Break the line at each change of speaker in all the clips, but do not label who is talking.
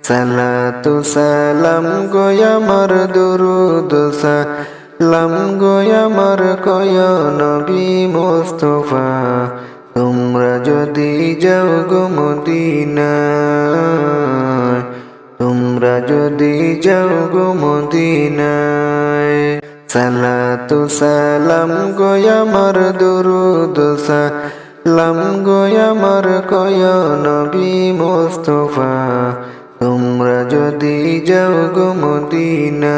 সালাতু সালাম গো আমার দুরুদ সালাম গো আমার কয় নবী মুস্তাফা তোমরা যদি যাও গো মদিনায় তোমরা যদি যাও গো মদিনায় সালাতু সালাম গো আমার দুরুদ সালাম গো আমার কয় নবী মুস্তাফা তোমরা যদি যাও গো মদিনায়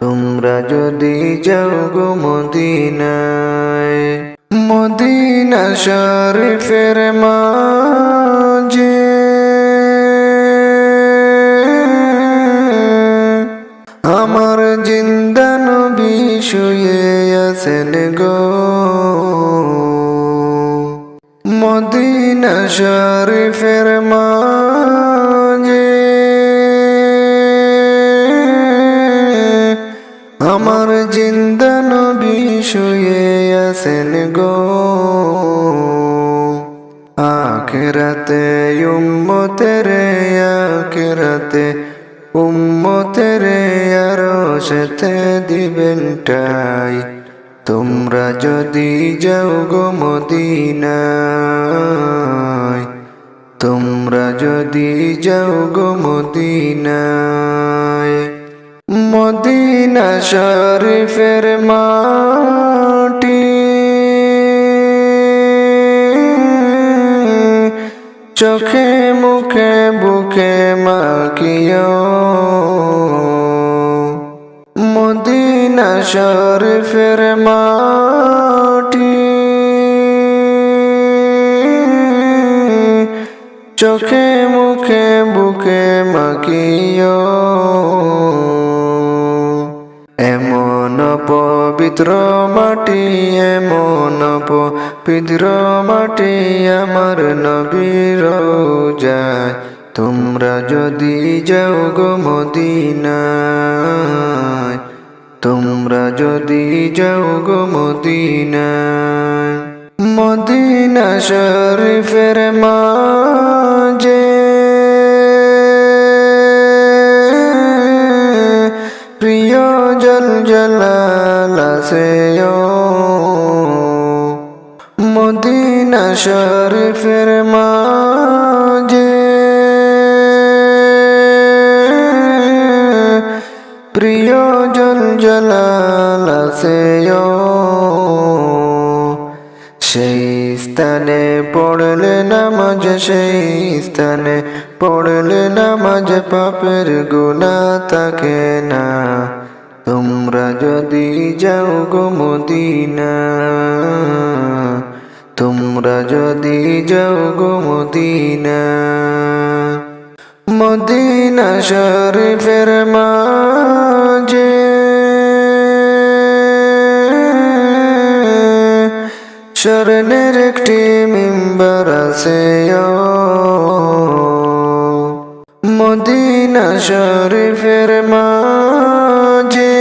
তোমরা যদি যাও গো মদিনায় মদিনা শরীফের মাঝে আমার জিন্দা নবী শুয়ে আছেন গো মদিনা শরীফের মাঝে আমার জিন্দা নবী শুয়ে আছেন গো আখিরাতে উম্মতের আরশেতে দিবেন ঠাই তোমরা যদি যাও গো মদিনায় তোমরা যদি যাও গো মদিনায় মদিনা শরীফের মাটি চোখে মুখে বুকে মাখিও মদিনা শরীফের মাটি চোখে মুখে বুকে মাখিও এমন পবিত্র মাটি আমার নবীর রওজায় তোমরা যদি যাও গো মদিনায় তোমরা যদি যাও গো মদিনায় মদিনা শরীফের মাঝে প্রিয় জলজালাল আছে মদিনা শরীফের মাঝে প্রিয় জলজালাল আছে সেই স্থানে পড়লে নামাজ পাপের গুনাহ থাকে না তোমরা যদি যাও গো মদিনায় তোমরা যদি যাও গো মদিনায় মদিনা শরীফের মাঝে স্বর্ণের একটি মিম্বার আছে মদিনা শরীফের মাঝে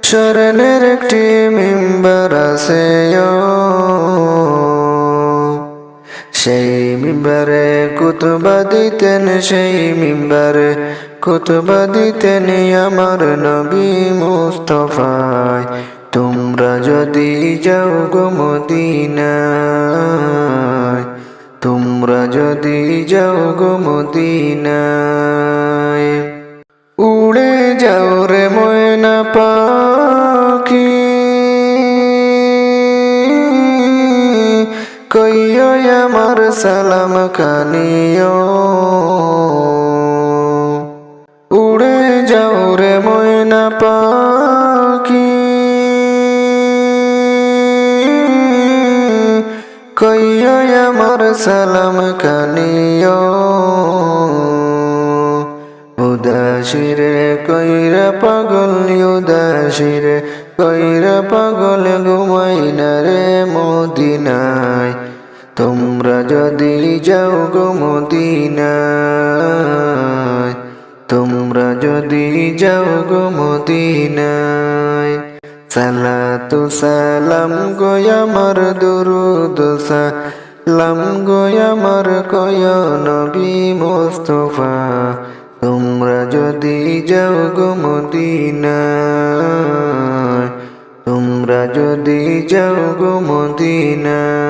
স্বর্ণের একটি মিম্বার আছে সেই মিম্বারে খুতবা দিতেন আমার নবী মুস্তাফায় তোমরা যদি যাও গো মদিনায় তোমরা যদি যাও গো মদিনায় উড়ে যাও রে ময়না পাখি কইও আমার সালাম কানিও উড়ে যাও রে ময়না পাখি কইও আমার সালাম কানিও উদাসীরে কইরা পাগল ঘুমাই না রে মদিনায় তোমরা যদি যাও গো মদিনায় তোমরা যদি যাও গো মদিনায় সালাতু সালাম গো আমার দুরুদ সালাম গো আমার কয় নবী মুস্তাফা তোমরা যদি যাও গো মদিনায় তোমরা যদি যাও গো মদিনায়